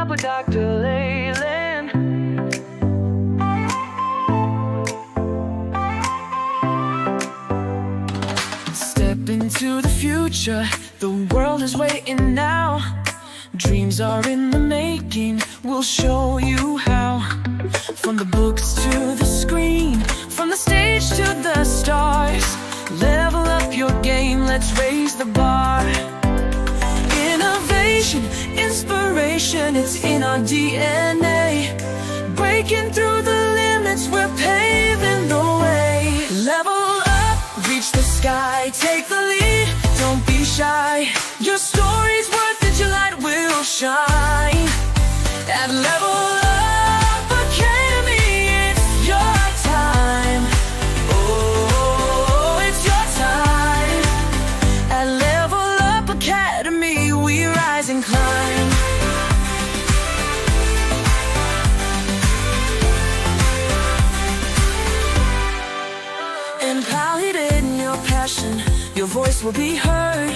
up with Dr. Leyland. Step into the future, the world is waiting now. Dreams are in the making, we'll show you how. From the books to the screen, from the stage to the stars. Level up your game, let's raise the bar. Innovation, inspiration, it's in our DNA. Breaking through the limits, we're paving the way. Level up, reach the sky, take the lead, don't be shy. Your story's worth it, your light will shine. At Level Up Academy, it's your time. Oh, it's your time. At Level Up Academy, we rise and climb. Empowered in your passion, your voice will be heard.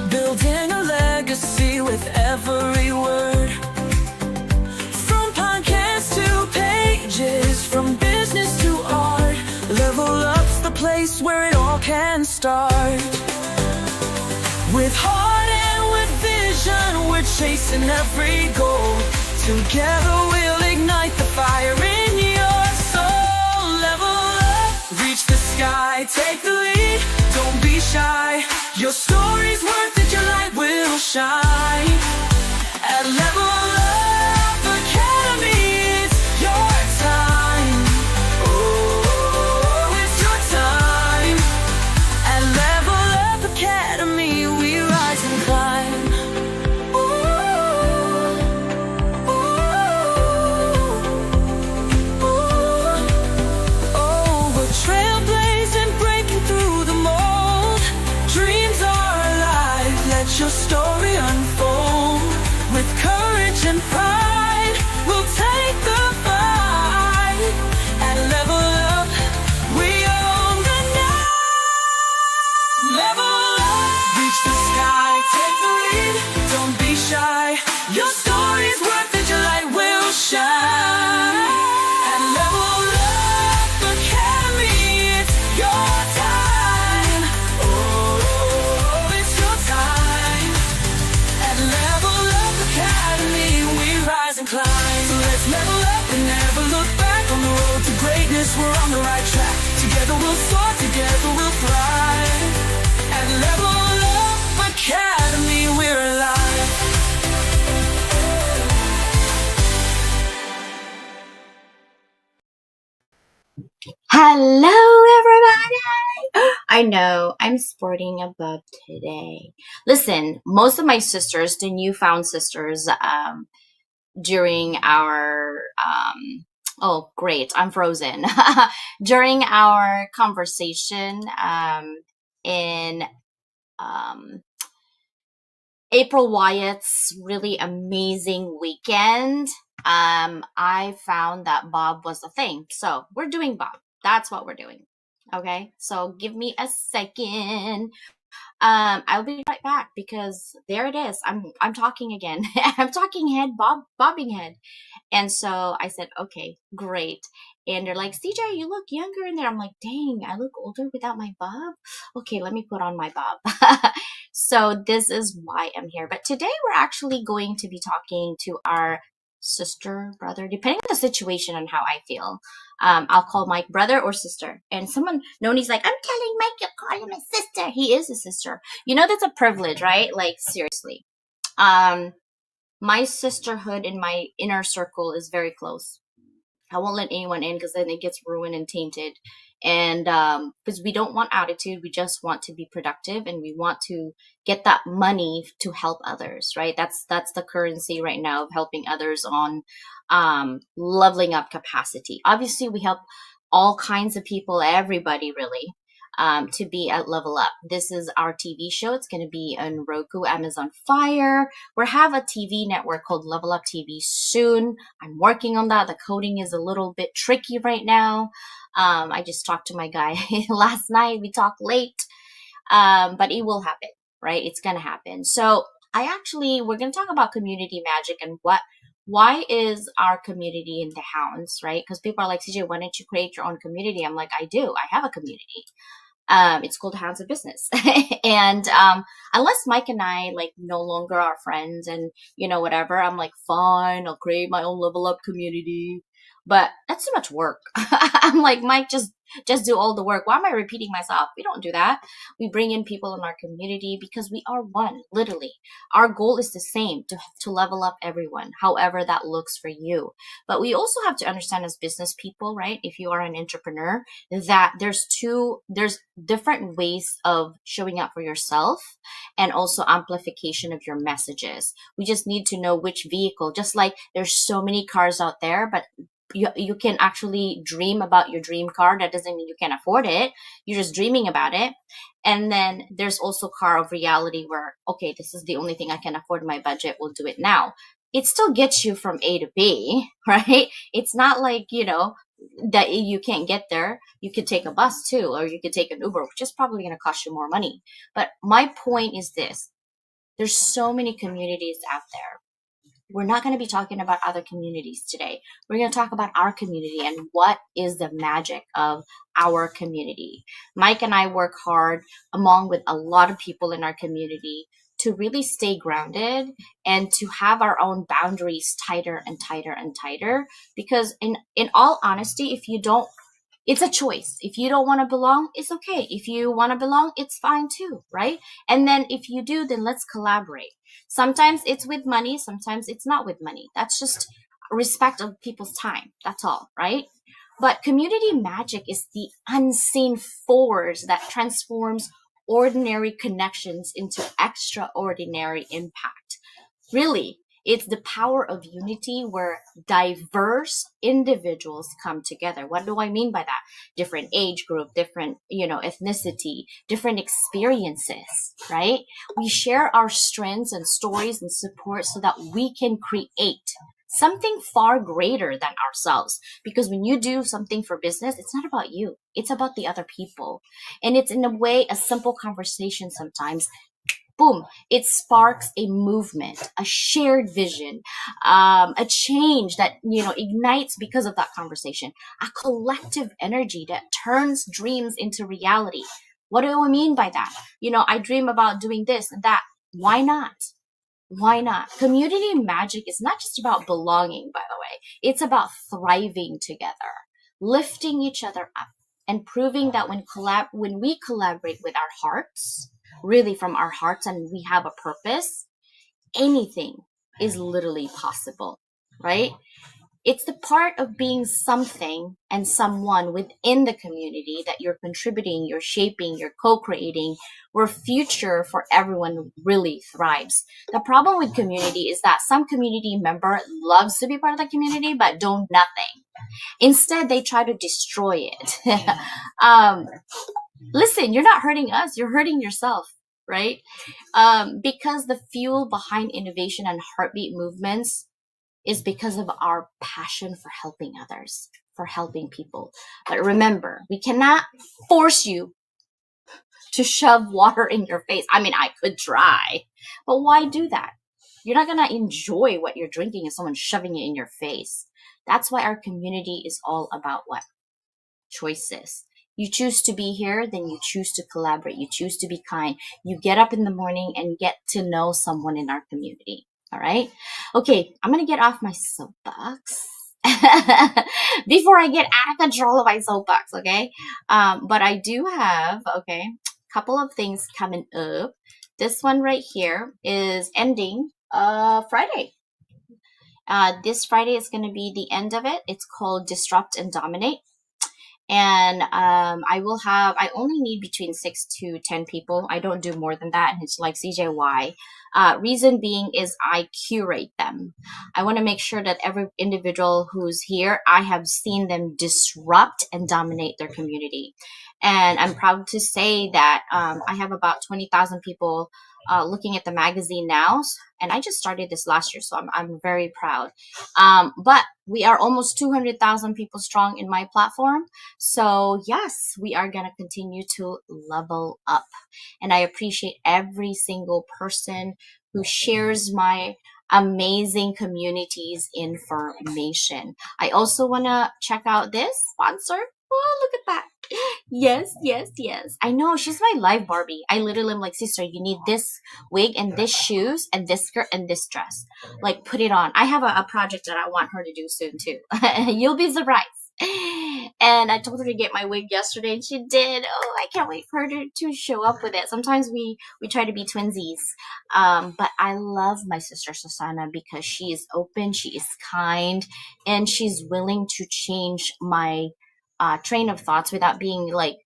Building a legacy with every word. From podcasts to pages, from business to art. Level Up's the place where it all can start. With heart and with vision, we're chasing every goal. Together we'll ignite the fire in your soul. Level up, reach the sky, take the lead, don't be shy. Your story's worth it, your light will shine. At Level Up Academy, it's your time. Oh, it's your time. At Level Up Academy, we rise and climb. Ooh, ooh, ooh. Oh, we're trailblazing, breaking through the mold. Dreams are alive, let your story unfold. With courage and pride, we'll take the fight. At Level Up, we own the night. Level up, reach the sky, take the lead, don't be shy. Your story's worth it, your light will shine. At Level Up Academy, it's your time. Oh, it's your time. At Level Up Academy, we rise and climb. So let's level up and never look back. On the road to greatness, we're on the right track. Together we'll soar, together we'll thrive. At Level Up Academy, we're alive. Hello, everybody! I know, I'm sporting a bub today. Listen, most of my sisters, the newfound sisters, during our, oh, great, I'm frozen. During our conversation, in, April Wyatt's really amazing weekend, I found that Bob was a thing. So we're doing Bob. That's what we're doing. Okay. So give me a second. I'll be right back because there it is. I'm talking again. I'm talking head, bobbing head. And so I said, okay, great. And they're like, CJ, you look younger in there. I'm like, dang, I look older without my bob. Okay, let me put on my bob. So this is why I'm here. But today we're actually going to be talking to our sister, brother, depending on the situation and how I feel. I'll call Mike brother or sister. And someone, Noni's like, I'm telling Mike you call him a sister. He is a sister. You know, that's a privilege, right? Like, seriously. My sisterhood in my inner circle is very close. I won't let anyone in because then it gets ruined and tainted. And because we don't want attitude, we just want to be productive and we want to get that money to help others, right? That's the currency right now of helping others on leveling up capacity. Obviously, we help all kinds of people, everybody really, to be at Level Up. This is our TV show. It's going to be on Roku, Amazon Fire. We have a TV network called Level Up TV soon. I'm working on that. The coding is a little bit tricky right now. I just talked to my guy last night. We talked late, but it will happen, right? It's going to happen. So we're going to talk about community magic and why is our community in the Hounds, right? Because people are like, CJ, why don't you create your own community? I'm like, I do. I have a community. It's called Hounds of Business. And unless Mike and I like no longer are friends and whatever, I'm like, fine, I'll create my own level up community. But that's too much work. I'm like, Mike, just do all the work. Why am I repeating myself? We don't do that. We bring in people in our community because we are one, literally. Our goal is the same, to level up everyone, however that looks for you. But we also have to understand as business people, right? If you are an entrepreneur, that there's different ways of showing up for yourself and also amplification of your messages. We just need to know which vehicle, just like there's so many cars out there, but you can actually dream about your dream car. That doesn't mean you can afford it. You're just dreaming about it. And then there's also car of reality where, okay, this is the only thing I can afford in my budget. We'll do it now. It still gets you from A to B, right? It's not like, that you can't get there. You could take a bus too, or you could take an Uber, which is probably going to cost you more money. But my point is this. There's so many communities out there. We're not going to be talking about other communities today. We're going to talk about our community and what is the magic of our community. Mike and I work hard along with a lot of people in our community to really stay grounded and to have our own boundaries tighter and tighter and tighter. Because in all honesty, it's a choice. If you don't want to belong, it's okay. If you want to belong, it's fine too, right? And then if you do, then let's collaborate. Sometimes it's with money, sometimes it's not with money. That's just respect of people's time. That's all, right? But community magic is the unseen force that transforms ordinary connections into extraordinary impact. Really, it's the power of unity where diverse individuals come together. What do I mean by that? Different age group, different, ethnicity, different experiences, right? We share our strengths and stories and support so that we can create something far greater than ourselves. Because when you do something for business, it's not about you. It's about the other people. And it's in a way, a simple conversation sometimes, boom, it sparks a movement, a shared vision, a change that, ignites because of that conversation, a collective energy that turns dreams into reality. What do I mean by that? I dream about doing this and that. Why not? Why not? Community magic is not just about belonging, by the way. It's about thriving together, lifting each other up, and proving that when we collaborate with our hearts, really from our hearts, and we have a purpose, anything is literally possible, right? It's the part of being something and someone within the community that you're contributing, you're shaping, you're co-creating, where future for everyone really thrives. The problem with community is that some community member loves to be part of the community, but do nothing. Instead, they try to destroy it. Listen, you're not hurting us, you're hurting yourself, right? Because the fuel behind innovation and heartbeat movements is because of our passion for helping others, for helping people. But remember, we cannot force you to shove water in your face. I mean, I could try, but why do that? You're not going to enjoy what you're drinking if someone's shoving it in your face. That's why our community is all about what? Choices. You choose to be here, then you choose to collaborate. You choose to be kind. You get up in the morning and get to know someone in our community. All right. Okay. I'm going to get off my soapbox before I get out of control of my soapbox. Okay. But I do have, a couple of things coming up. This one right here is ending, Friday. This Friday is going to be the end of it. It's called Disrupt and Dominate. And I only need between 6 to 10 people. I don't do more than that. And it's like, CJ, why? Reason being is I curate them. I want to make sure that every individual who's here, I have seen them disrupt and dominate their community. And I'm proud to say that I have about 20,000 people looking at the magazine now. And I just started this last year, so I'm very proud. But we are almost 200,000 people strong in my platform. So yes, we are going to continue to level up. And I appreciate every single person who shares my amazing community's information. I also want to check out this sponsor. Oh, look at that. Yes, yes, yes. I know she's my live Barbie. I literally am like, sister, you need this wig and this shoes and this skirt and this dress. Like, put it on. I have a project that I want her to do soon too. You'll be surprised. And I told her to get my wig yesterday, and she did. Oh, I can't wait for her to show up with it. Sometimes we try to be twinsies, but I love my sister Susana because she is open, she is kind, and she's willing to change my train of thoughts without being like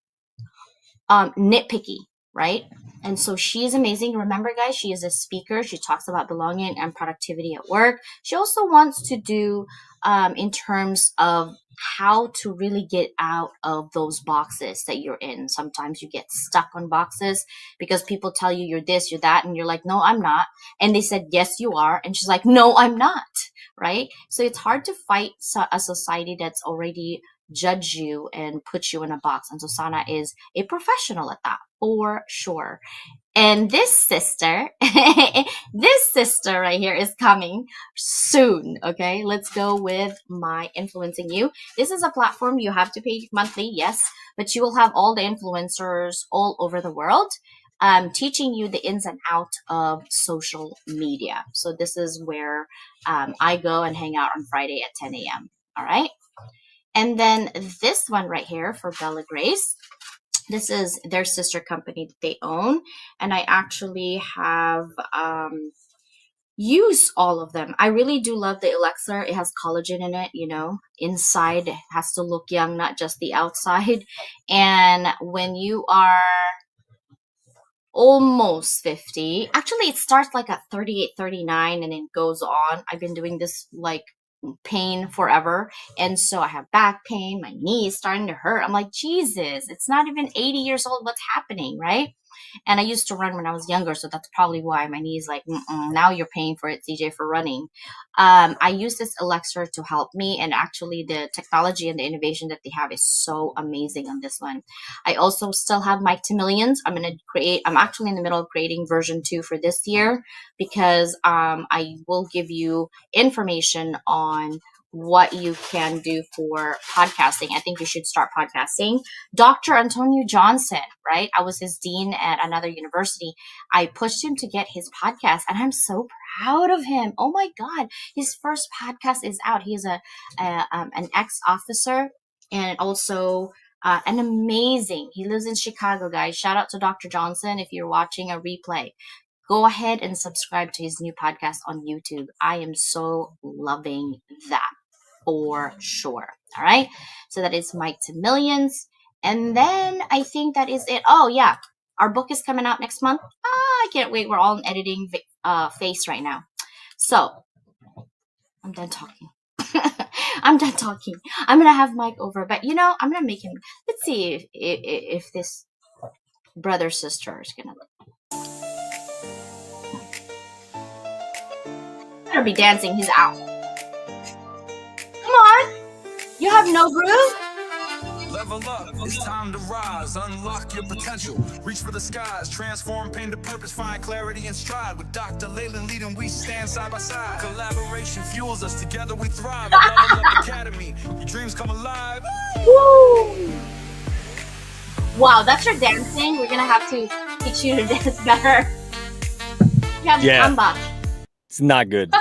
nitpicky, right? And so she is amazing. Remember, guys, she is a speaker. She talks about belonging and productivity at work. She also wants to do in terms of how to really get out of those boxes that you're in. Sometimes you get stuck on boxes because people tell you you're this, you're that, and you're like, no, I'm not. And they said, yes, you are. And she's like, no, I'm not, right? So it's hard to fight a society that's already judge you and put you in a box. And Susana is a professional at that, for sure. And this sister, this sister right here is coming soon. Okay, let's go with my influencing you. This is a platform you have to pay monthly, yes, but you will have all the influencers all over the world teaching you the ins and outs of social media. So this is where I go and hang out on Friday at 10 a.m. All right. And then this one right here for Bella Grace. This is their sister company that they own. And I actually have used all of them. I really do love the elixir. It has collagen in it, you know. Inside it has to look young, not just the outside. And when you are almost 50, actually it starts like at 38, 39 and it goes on. I've been doing this like pain forever, and so I have back pain, my knee is starting to hurt. I'm like, Jesus, it's not even 80 years old, what's happening, right? And I used to run when I was younger, so that's probably why my knee is like, now you're paying for it, CJ, for running. I use this elixir to help me, and actually the technology and the innovation that they have is so amazing on this one. I also still have Mike to Millions. I'm actually in the middle of creating version 2 for this year, because I will give you information on what you can do for podcasting. I think you should start podcasting. Dr. Antonio Johnson, right? I was his dean at another university. I pushed him to get his podcast, and I'm so proud of him. Oh my God. His first podcast is out. He's an ex-officer, and also an amazing, he lives in Chicago, guys. Shout out to Dr. Johnson if you're watching a replay. Go ahead and subscribe to his new podcast on YouTube. I am so loving that, for sure. All right. So that is Mike to Millions. And then I think that is it. Oh, yeah. Our book is coming out next month. I can't wait. We're all in editing phase right now. So I'm done talking. I'm done talking. I'm going to have Mike over. But, you know, I'm going to make him. Let's see if this brother sister is going to. Better be dancing. He's out. Come on. You have no groove? Level up, it's time to rise, unlock your potential, reach for the skies, transform pain to purpose, find clarity and stride. With Dr. Leyland leading, we stand side by side. Collaboration fuels us, together we thrive. At Level Up Academy, your dreams come alive. Woo! Wow, that's your dancing. We're gonna have to teach you to dance better. You have samba. It's not good.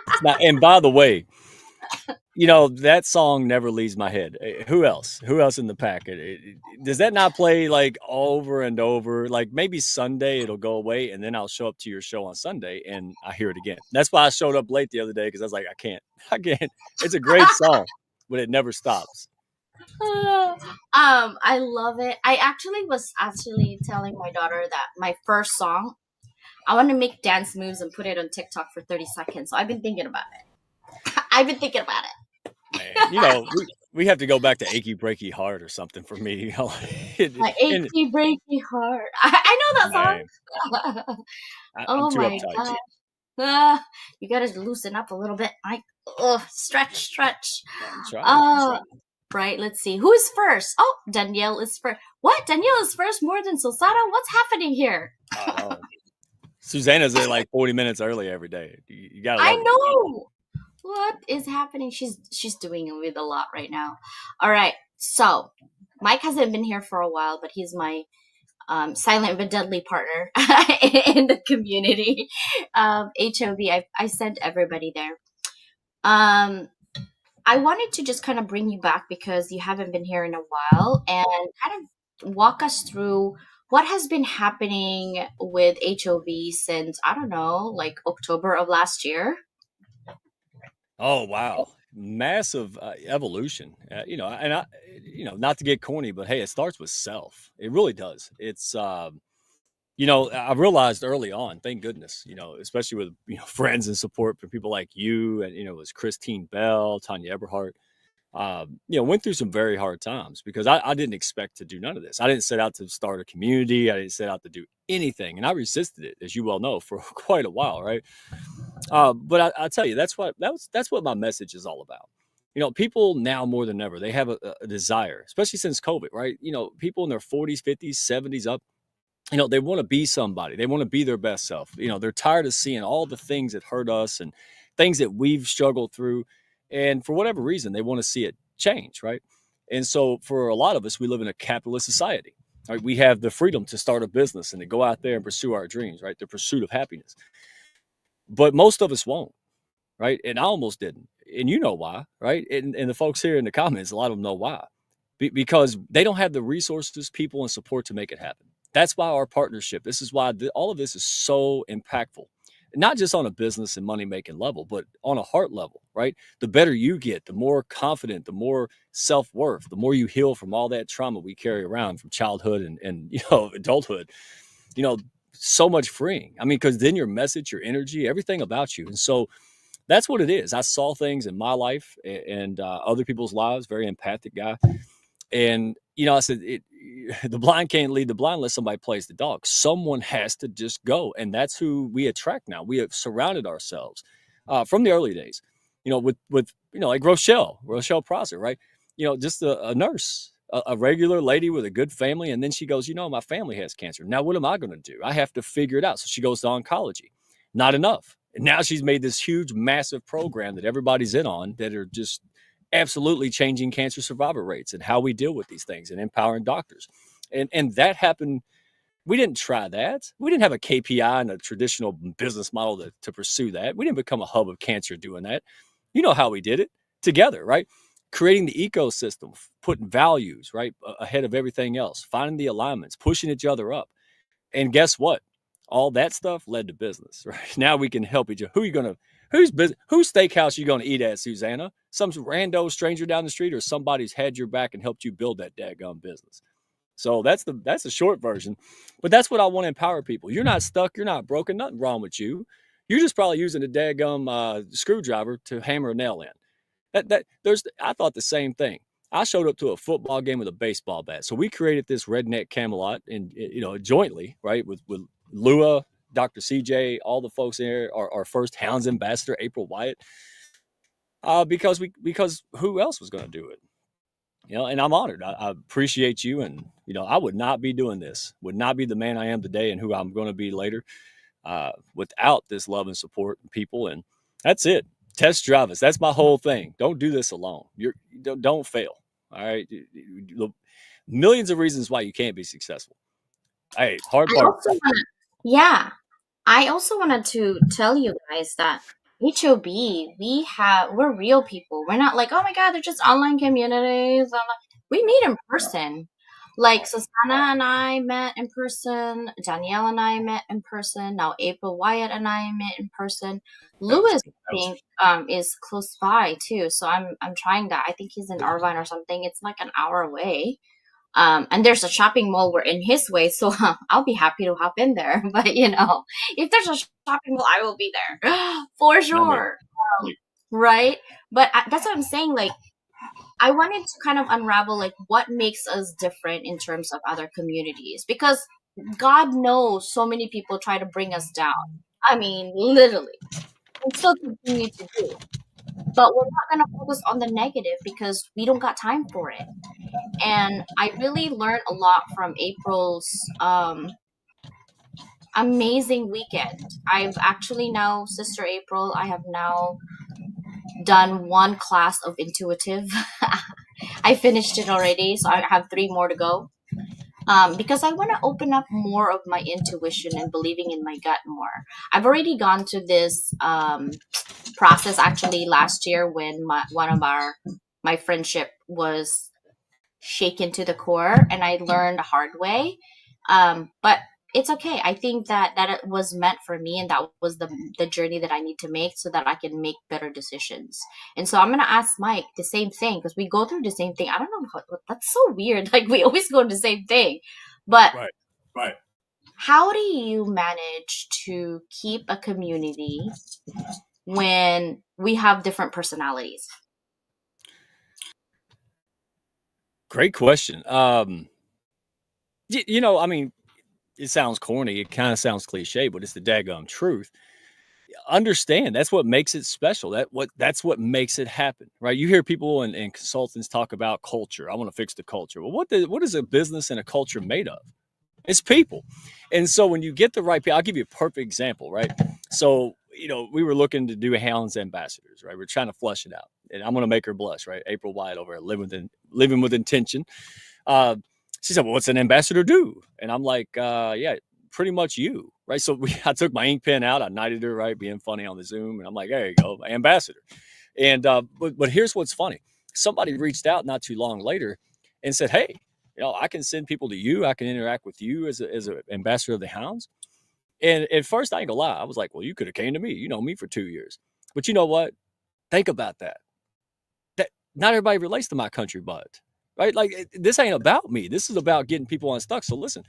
It's not. And by the way, you know, that song never leaves my head. Who else? Who else in the pack? Does that not play like over and over? Like maybe Sunday it'll go away, and then I'll show up to your show on Sunday and I hear it again. That's why I showed up late the other day, because I was like, I can't. It's a great song, but it never stops. I love it. I actually was telling my daughter that my first song, I want to make dance moves and put it on TikTok for 30 seconds. So I've been thinking about it. Man, you know, we have to go back to Achy Breaky Heart or something for me. You know? My Achy Breaky Heart. I know that song. I'm too my uptight. God. You got to loosen up a little bit. Stretch. Right, let's see. Who is first? Oh, Danielle is first. What? Danielle is first more than Susana? What's happening here? Susanna's there like 40 minutes early every day. You gotta I love it. know. What is happening? She's doing it with a lot right now. All right. So Mike hasn't been here for a while, but he's my silent but deadly partner in the community of HOB. I sent everybody there. Um, I wanted to just kind of bring you back because you haven't been here in a while and kind of walk us through what has been happening with HOB since, I don't know, like October of last year. Oh wow, massive evolution. And not to get corny, but hey, it starts with self. It really does. It's I realized early on, thank goodness, especially with friends and support from people like you, and it was Christine Bell, Tanya Eberhardt. Went through some very hard times because I didn't expect to do none of this. I didn't set out to start a community. I didn't set out to do anything, and I resisted it, as you well know, for quite a while, right? But I tell you, that's what my message is all about. People now more than ever, they have a desire, especially since COVID, right? People in their 40s, 50s, 70s up, they want to be somebody. They want to be their best self. They're tired of seeing all the things that hurt us and things that we've struggled through. And for whatever reason, they want to see it change, right? And so for a lot of us, we live in a capitalist society. Right? We have the freedom to start a business and to go out there and pursue our dreams, right? The pursuit of happiness. But most of us won't, right? And I almost didn't. And you know why, right? And the folks here in the comments, a lot of them know why. Because they don't have the resources, people, and support to make it happen. That's why our partnership, this is why all of this is so impactful. Not just on a business and money-making level, but on a heart level, right? The better you get, the more confident, the more self-worth, the more you heal from all that trauma we carry around from childhood and adulthood, so much freeing. I mean, because then your message, your energy, everything about you. And so that's what it is. I saw things in my life and other people's lives, very empathic guy. And, I said, the blind can't lead the blind unless somebody plays the dog. Someone has to just go. And that's who we attract now. We have surrounded ourselves from the early days, with like Rochelle Prosser, right? Just a nurse, a regular lady with a good family. And then she goes, my family has cancer. Now, what am I going to do? I have to figure it out. So she goes to oncology. Not enough. And now she's made this huge, massive program that everybody's in on that are just absolutely changing cancer survivor rates and how we deal with these things and empowering doctors. And that happened. We didn't try that. We didn't have a KPI and a traditional business model to pursue that. We didn't become a hub of cancer doing that. You know how we did it together, right? Creating the ecosystem, putting values, right, ahead of everything else, finding the alignments, pushing each other up. And guess what? All that stuff led to business, right? Now we can help each other. Whose steakhouse you going to eat at, Susanna? Some rando stranger down the street, or somebody's had your back and helped you build that daggone business? So that's the short version. But that's what I want to empower people. You're not stuck. You're not broken. Nothing wrong with you. You're just probably using a daggum screwdriver to hammer a nail in. I thought the same thing. I showed up to a football game with a baseball bat. So we created this redneck Camelot and jointly, right, with Lua, Dr. CJ, all the folks there, our first Hounds ambassador, April Wyatt, because who else was going to do it? And I'm honored. I appreciate you. And, I would not be doing this, would not be the man I am today and who I'm going to be later without this love and support and people. And that's it. Test drive us. That's my whole thing. Don't do this alone. Don't fail. All right. Millions of reasons why you can't be successful. Hey, hard part. Yeah. I also wanted to tell you guys that HOB, we're real people. We're not like, oh my God, they're just online communities. We meet in person. Like Susanna and I met in person. Danielle and I met in person. Now April Wyatt and I met in person. Lewis, I think, is close by too. So I'm trying that. I think he's in Irvine or something. It's like an hour away. And there's a shopping mall we're in his way, so I'll be happy to hop in there. But if there's a shopping mall, I will be there for sure. Right? But that's what I'm saying. Like, I wanted to kind of unravel like what makes us different in terms of other communities, because God knows so many people try to bring us down. I mean, literally, and still continue to do. But we're not going to focus on the negative because we don't got time for it. And I really learned a lot from April's amazing weekend. I've actually now, Sister April, I have now done one class of intuitive. I finished it already, so I have three more to go. Because I want to open up more of my intuition and believing in my gut more. I've already gone to this process actually last year when one of my friendship was shaken to the core, and I learned the hard way. But it's okay. I think that it was meant for me, and that was the journey that I need to make so that I can make better decisions. And so I'm gonna ask Mike the same thing because we go through the same thing. I don't know that's so weird. Like we always go to the same thing, but Right. Right. how do you manage to keep a community when we have different personalities? Great question. You know, I mean, it sounds corny. It kind of sounds cliche, but it's the daggum truth. Understand that's what makes it special. That's what makes it happen, right? You hear people and consultants talk about culture. I want to fix the culture. Well, what is a business and a culture made of? It's people. And so when you get the right people, I'll give you a perfect example, right? So, you know, we were looking to do Hounds ambassadors, right? We're trying to flush it out. And I'm going to make her blush, right? April Wyatt over at Living with Intention. She said, well, what's an ambassador do? And I'm like, yeah, pretty much you, right? So I took my ink pen out. I knighted her, right? Being funny on the Zoom. And I'm like, there you go, ambassador. And, but here's what's funny. Somebody reached out not too long later and said, hey, you know, I can send people to you. I can interact with you as an ambassador of the Hounds. And at first, I ain't gonna lie. I was like, well, you could have came to me. You know me for 2 years. But you know what? Think about that. That not everybody relates to my country bud, right? Like this ain't about me. This is about getting people unstuck. So listen,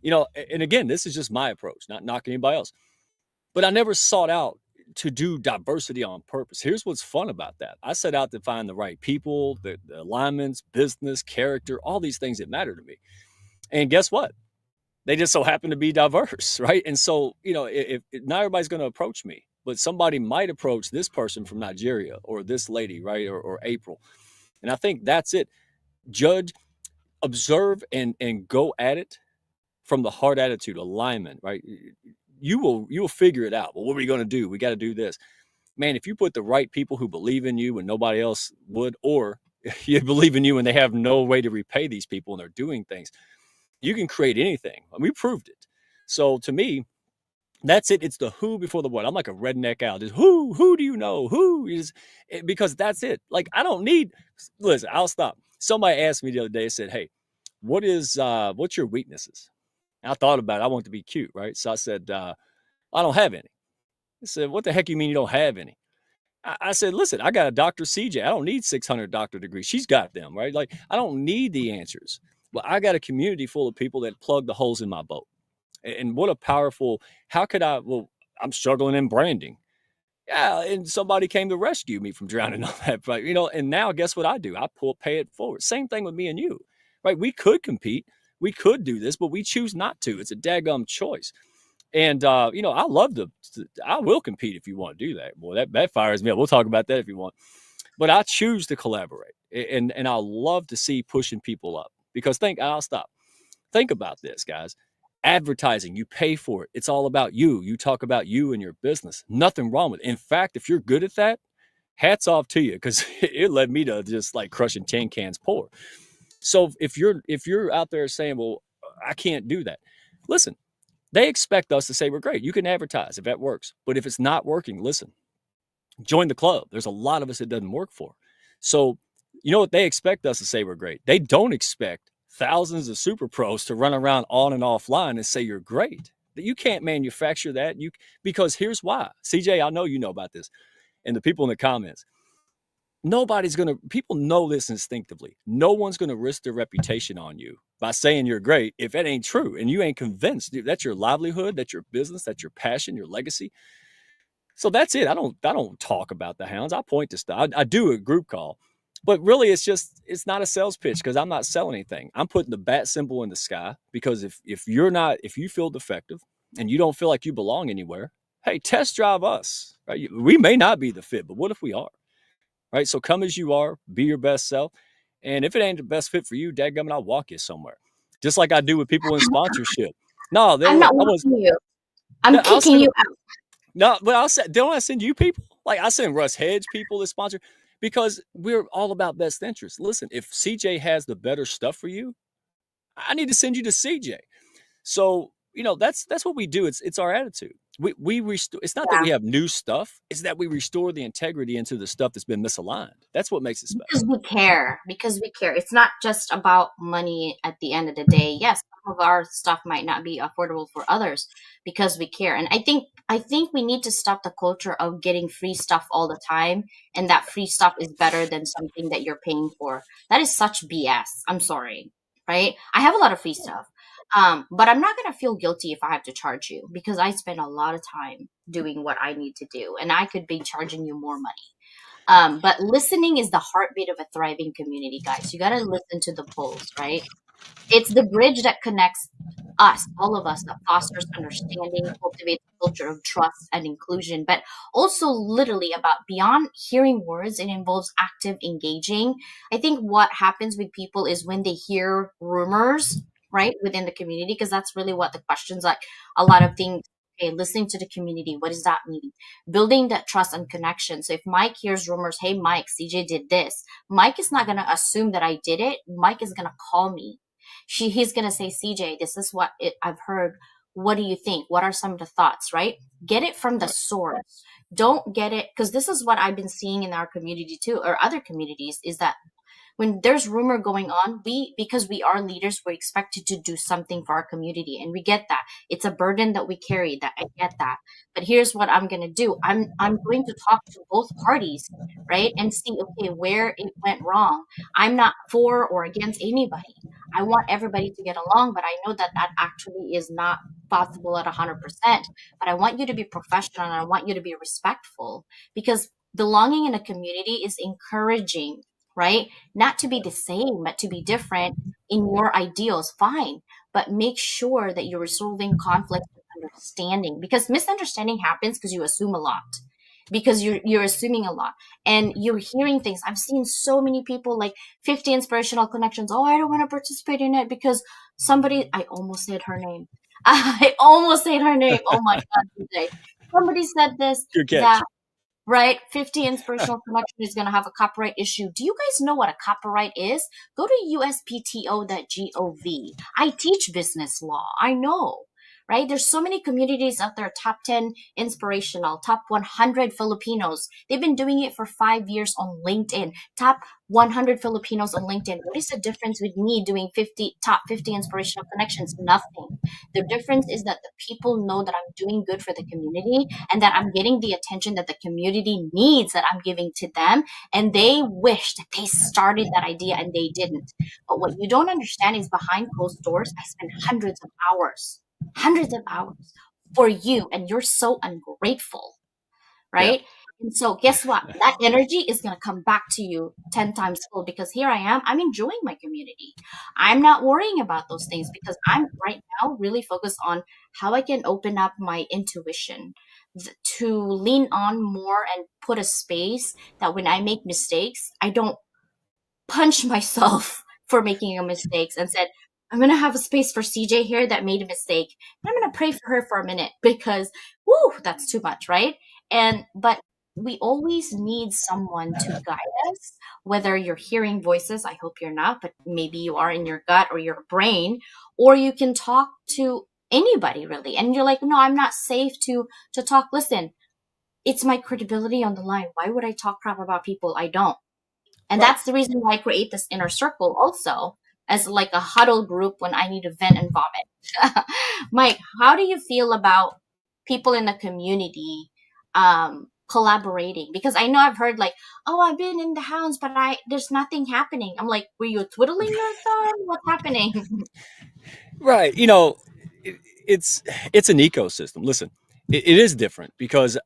you know, and again, this is just my approach, not knocking anybody else. But I never sought out to do diversity on purpose. Here's what's fun about that. I set out to find the right people, the alignments, business, character, all these things that matter to me. And guess what? They just so happen to be diverse, right? And so, you know, if not everybody's going to approach me, but somebody might approach this person from Nigeria or this lady, right? Or April. And I think that's it. Judge, observe, and go at it from the heart attitude, alignment, right? You will figure it out. Well, what are we going to do? We got to do this. Man, if you put the right people who believe in you when nobody else would, or you believe in you and they have no way to repay these people and they're doing things, you can create anything. And we proved it. So to me, that's it. It's the who before the what. I'm like a redneck owl. Just who do you know? Who is, because that's it. Like I don't need, listen, I'll stop. Somebody asked me the other day, said, hey, what's your weaknesses? And I thought about it. I want to be cute, right? So I said, I don't have any. I said, what the heck you mean you don't have any? I said, listen, I got a Dr. CJ. I don't need 600 doctor degrees. She's got them, right? Like, I don't need the answers. But I got a community full of people that plug the holes in my boat. And what a powerful, I'm struggling in branding. Yeah, and somebody came to rescue me from drowning on that, right? You know, and now guess what I do? I pay it forward. Same thing with me and you, right? We could compete. We could do this, but we choose not to. It's a daggum choice. And you know, I will compete if you want to do that. Boy, that fires me up. We'll talk about that if you want. But I choose to collaborate, and I love to see pushing people up because I'll stop. Think about this, guys. Advertising, you pay for it. It's all about you. You talk about you and your business. Nothing wrong with it. In fact, if you're good at that, hats off to you because it led me to just like crushing tin cans pour. So if you're out there saying, well, I can't do that, listen. They expect us to say we're great. You can advertise if that works. But if it's not working, listen, join the club. There's a lot of us it doesn't work for. So you know what they expect us to say we're great. They don't expect thousands of super pros to run around on and offline and say you're great. You can't manufacture that. Because here's why. CJ, I know you know about this. And the people in the comments. People know this instinctively. No one's going to risk their reputation on you by saying you're great if it ain't true and you ain't convinced. Dude, that's your livelihood, that's your business, that's your passion, your legacy. So that's it. I don't talk about the Hounds. I point to stuff. I do a group call, but really it's not a sales pitch because I'm not selling anything. I'm putting the bat symbol in the sky because if you feel defective and you don't feel like you belong anywhere, hey, test drive us. Right? We may not be the fit, but what if we are? Right. So come as you are, be your best self. And if it ain't the best fit for you, dadgummit, I'll walk you somewhere. Just like I do with people in sponsorship. No, I'm not watching you. I'm I'll kicking send you out. no, but don't I send you people? Like I send Russ Hedge people that sponsor because we're all about best interest. Listen, if CJ has the better stuff for you, I need to send you to CJ. So that's what we do. It's our attitude. We restore. It's not that we Yeah. have new stuff. It's that we restore the integrity into the stuff that's been misaligned. That's what makes it Because special. we care. Because we care. It's not just about money at the end of the day. Yes, some of our stuff might not be affordable for others because we care. And I think we need to stop the culture of getting free stuff all the time and that free stuff is better than something that you're paying for. That is such BS. I'm sorry. Right? I have a lot of free stuff. But I'm not gonna feel guilty if I have to charge you because I spend a lot of time doing what I need to do and I could be charging you more money. But listening is the heartbeat of a thriving community, guys. You got to listen to the polls, right? It's the bridge that connects us, all of us, that fosters understanding, cultivates a culture of trust and inclusion, but also literally about beyond hearing words, it involves active engaging. I think what happens with people is when they hear rumors, right, within the community, because that's really what the questions like a lot of things. Okay, listening to the community, what does that mean? Building that trust and connection. So if Mike hears rumors, hey, Mike, CJ did this, Mike is not going to assume that I did it. Mike is going to call me. He's gonna say, CJ, this is what I've heard. What do you think? What are some of the thoughts? Right? Get it from the Right. source. Don't get it because this is what I've been seeing in our community too, or other communities, is that when there's rumor going on, because we are leaders, we're expected to do something for our community, and we get that. It's a burden that we carry. That I get that. But here's what I'm gonna do. I'm going to talk to both parties, right, and see okay where it went wrong. I'm not for or against anybody. I want everybody to get along, but I know that that actually is not possible at 100%. But I want you to be professional and I want you to be respectful because belonging in a community is encouraging, right? Not to be the same, but to be different in your ideals, fine. But make sure that you're resolving conflict with understanding because misunderstanding happens because you assume a lot. Because you're assuming a lot and you're hearing things. I've seen so many people like 50 inspirational connections. Oh, I don't want to participate in it because somebody I almost said her name. I almost said her name. Oh my god, today. Somebody said this Good that catch. right? 50 inspirational connection is going to have a copyright issue. Do you guys know what a copyright is? Go to uspto.gov. I teach business law. I know, right? There's so many communities out there, top 10 inspirational, top 100 Filipinos. They've been doing it for 5 years on LinkedIn. Top 100 Filipinos on LinkedIn. What is the difference with me doing top 50 inspirational connections? Nothing. The difference is that the people know that I'm doing good for the community and that I'm getting the attention that the community needs that I'm giving to them. And they wish that they started that idea and they didn't. But what you don't understand is behind closed doors, I spend hundreds of hours for you, and you're so ungrateful, Yeah. right? And so, guess what? That energy is going to come back to you 10 times full because here I am. I'm enjoying my community. I'm not worrying about those things because I'm right now really focused on how I can open up my intuition to lean on more and put a space that when I make mistakes, I don't punch myself for making a mistake and said, I'm gonna have a space for CJ here that made a mistake. And I'm gonna pray for her for a minute because whoo, that's too much, right? And but we always need someone to guide us, whether you're hearing voices, I hope you're not, but maybe you are in your gut or your brain, or you can talk to anybody really. And you're like, no, I'm not safe to talk. Listen, it's my credibility on the line. Why would I talk crap about people I don't? And Right. that's the reason why I create this inner circle also as like a huddle group when I need to vent and vomit. Mike, how do you feel about people in the community collaborating? Because I know I've heard like, oh, I've been in the Hounds, but I there's nothing happening. I'm like, were you twiddling your thumb? What's happening? Right. It, it's an ecosystem. Listen, it is different because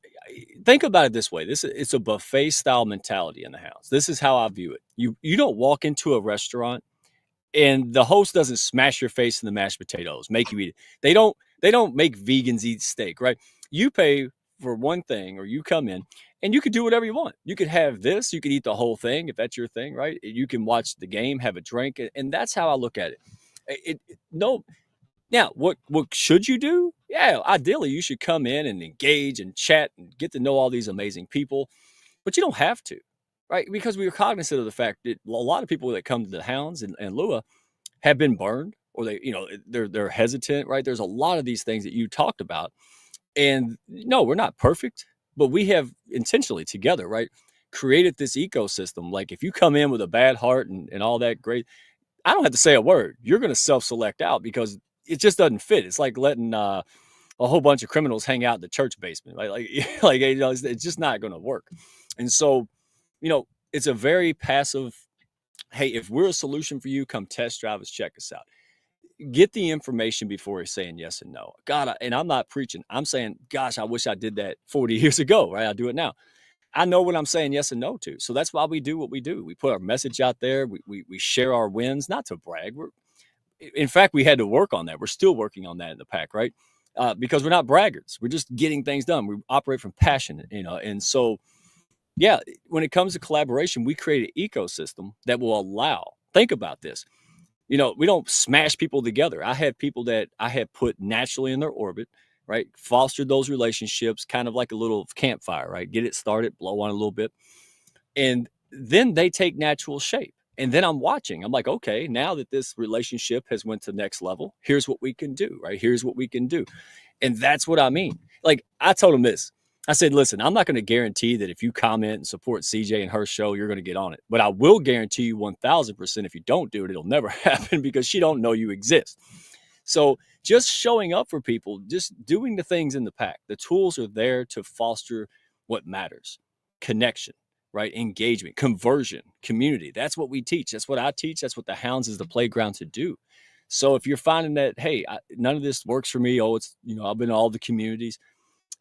think about it this way. It's a buffet style mentality in the house. This is how I view it. You don't walk into a restaurant and the host doesn't smash your face in the mashed potatoes, make you eat it. They don't make vegans eat steak, right? You pay for one thing or you come in and you could do whatever you want. You could have this, you could eat the whole thing if that's your thing, right? You can watch the game, have a drink, and that's how I look at it. No, now what should you do Yeah, ideally you should come in and engage and chat and get to know all these amazing people, but you don't have to, right? Because we are cognizant of the fact that a lot of people that come to the Hounds and Lua have been burned, or they're hesitant, right? There's a lot of these things that you talked about, and no, we're not perfect, but we have intentionally together, right, created this ecosystem. Like if you come in with a bad heart and all that great, I don't have to say a word. You're going to self-select out because it just doesn't fit. It's like letting a whole bunch of criminals hang out in the church basement, right? Like it's just not going to work. And so, it's a very passive. Hey, if we're a solution for you, come test drive us, check us out. Get the information before you're saying yes and no. God, and I'm not preaching. I'm saying, gosh, I wish I did that 40 years ago, right? I do it now. I know what I'm saying yes and no to. So that's why we do what we do. We put our message out there. We share our wins, not to brag. In fact, we had to work on that. We're still working on that in the pack, right? Because we're not braggarts. We're just getting things done. We operate from passion, and so, yeah, when it comes to collaboration, we create an ecosystem that will allow, think about this. We don't smash people together. I have people that I have put naturally in their orbit, right? Fostered those relationships, kind of like a little campfire, right? Get it started, blow on a little bit. And then they take natural shape. And then I'm watching. I'm like, okay, now that this relationship has went to the next level, here's what we can do, right? Here's what we can do. And that's what I mean. Like I told him this. I said, listen, I'm not going to guarantee that if you comment and support CJ and her show, you're going to get on it. But I will guarantee you 1000% if you don't do it, it'll never happen because she don't know you exist. So just showing up for people, just doing the things in the pack, the tools are there to foster what matters. Connection, right? Engagement, conversion, community. That's what we teach. That's what I teach. That's what the Hounds is the playground to do. So if you're finding that, hey, none of this works for me. Oh, it's, I've been in all the communities.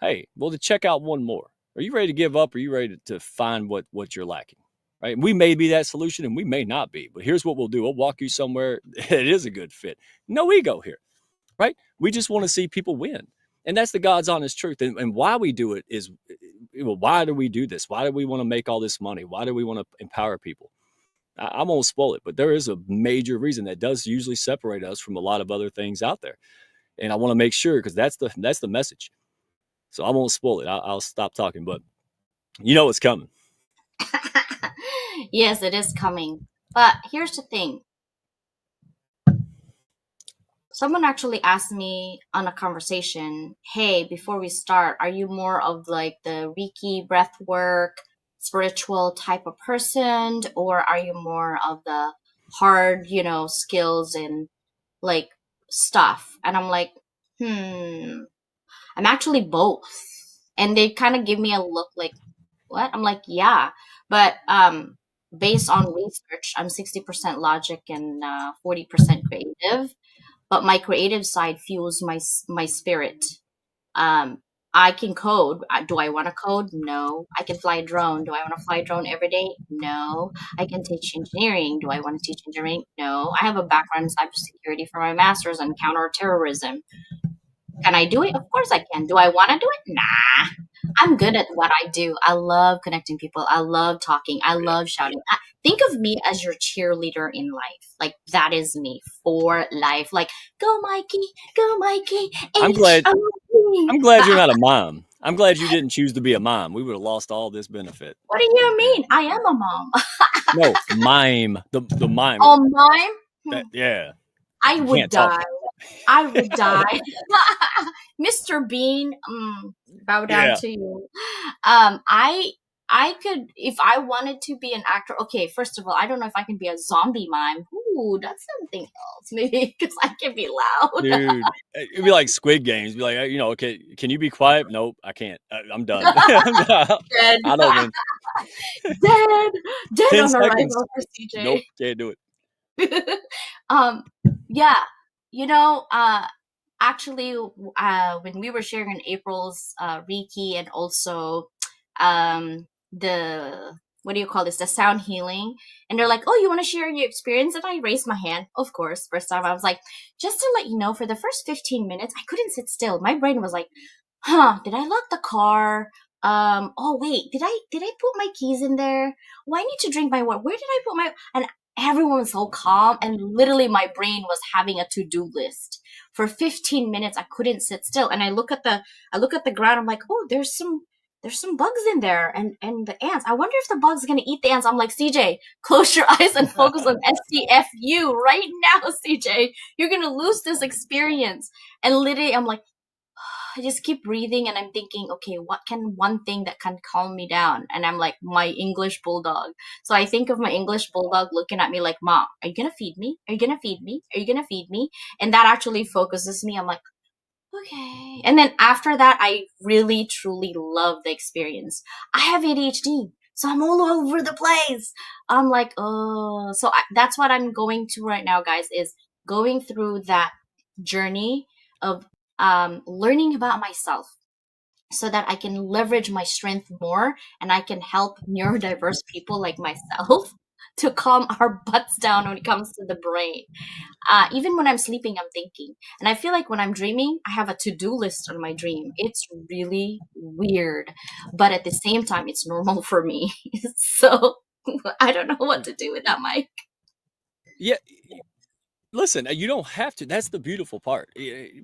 Hey, well, to check out one more. Are you ready to give up? Or are you ready to find what you're lacking? Right? And we may be that solution and we may not be, but here's what we'll do. We'll walk you somewhere. It is a good fit. No ego here, right? We just want to see people win. And that's the God's honest truth. And why we do it is, why do we do this? Why do we want to make all this money? Why do we want to empower people? I won't spoil it, but there is a major reason that does usually separate us from a lot of other things out there. And I want to make sure, because that's the message. So I won't spoil it. I'll stop talking, but it's coming. Yes, it is coming. But here's the thing. Someone actually asked me on a conversation, hey, before we start, are you more of like the Reiki breath work, spiritual type of person, or are you more of the hard, skills and like stuff? And I'm like, I'm actually both. And they kind of give me a look like, what? I'm like, yeah. But based on research, I'm 60% logic and 40% creative. But my creative side fuels my spirit. I can code. Do I want to code? No. I can fly a drone. Do I want to fly a drone every day? No. I can teach engineering. Do I want to teach engineering? No. I have a background in cybersecurity for my master's on counterterrorism. Can I do it? Of course I can. Do I want to do it? Nah. I'm good at what I do. I love connecting people. I love talking. I love shouting. Think of me as your cheerleader in life. Like that is me for life. Like go Mikey, go Mikey. I'm glad you're not a mom. I'm glad you didn't choose to be a mom. We would have lost all this benefit. What do you mean? I am a mom. No, mime. The mime. Oh, mime? Yeah. I would die. I would die. Mr. Bean, bow down to you. I could, if I wanted to be an actor. Okay, first of all, I don't know if I can be a zombie mime. Ooh, that's something else, maybe, because I can be loud. Dude, it'd be like Squid Games. Be like, okay, can you be quiet? Nope, I can't. I'm done. Dead. I don't win. Dead on arrival for CJ. Nope, can't do it. Yeah, actually, when we were sharing in April's Reiki and also the what do you call this, the sound healing, and they're like, oh, you want to share your experience? And I raised my hand, of course. First time I was like, just to let you know, for the first 15 minutes I couldn't sit still. My brain was like, did I lock the car? Oh wait, did I put my keys in there? Oh, I need to drink my water. Where did I put my everyone was so calm, and literally my brain was having a to-do list. For 15 minutes, I couldn't sit still. And I look at the ground, I'm like, oh, there's some bugs in there, and the ants. I wonder if the bugs are gonna eat the ants. I'm like, CJ, close your eyes and focus on SCFU right now, CJ. You're gonna lose this experience. And literally, I'm like, I just keep breathing, and I'm thinking, okay, what can one thing that can calm me down? And I'm like, my English bulldog. So I think of my English bulldog looking at me like, Mom, are you gonna feed me? Are you gonna feed me? Are you gonna feed me? And that actually focuses me. I'm like, okay. And then after that, I really truly love the experience. I have ADHD, so I'm all over the place. I'm like, oh, so that's what I'm going to right now, guys, is going through that journey of learning about myself so that I can leverage my strength more and I can help neurodiverse people like myself to calm our butts down when it comes to the brain. Even when I'm sleeping, I'm thinking. And I feel like when I'm dreaming, I have a to-do list on my dream. It's really weird. But at the same time, it's normal for me. So I don't know what to do with that, Mike. Yeah. Listen, you don't have to. That's the beautiful part.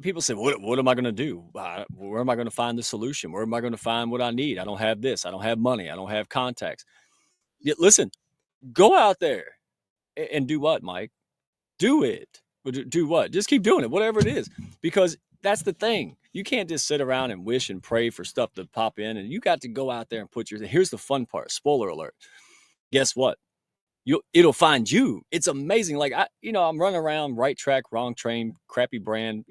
People say, what am I going to do? Where am I going to find the solution? Where am I going to find what I need? I don't have this. I don't have money. I don't have contacts. Listen, go out there and do what, Mike? Do it. Do what? Just keep doing it, whatever it is, because that's the thing. You can't just sit around and wish and pray for stuff to pop in, and you got to go out there and put here's the fun part. Spoiler alert. Guess what? It'll find you. It's amazing. Like I'm running around, right track, wrong train, crappy brand,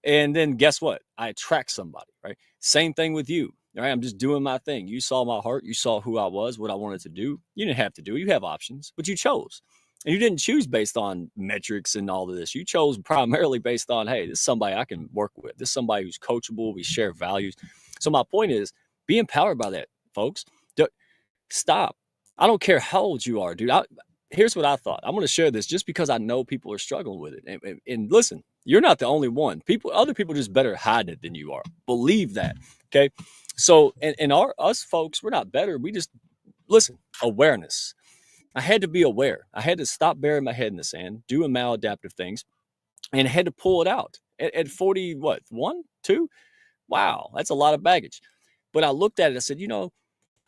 and then guess what? I attract somebody, right? Same thing with you. Right? I'm just doing my thing. You saw my heart. You saw who I was, what I wanted to do. You didn't have to do it. You have options, but you chose. And you didn't choose based on metrics and all of this. You chose primarily based on, hey, this is somebody I can work with. This is somebody who's coachable. We share values. So my point is, be empowered by that, folks. Stop. I don't care how old you are, dude. Here's what I thought. I'm going to share this just because I know people are struggling with it. And listen, you're not the only one. Other people just better hide it than you are. Believe that. Okay. So, and us folks, we're not better. We just, listen, awareness. I had to be aware. I had to stop burying my head in the sand, doing maladaptive things, and I had to pull it out at 40, what, 1, 2? Wow. That's a lot of baggage. But I looked at it. I said,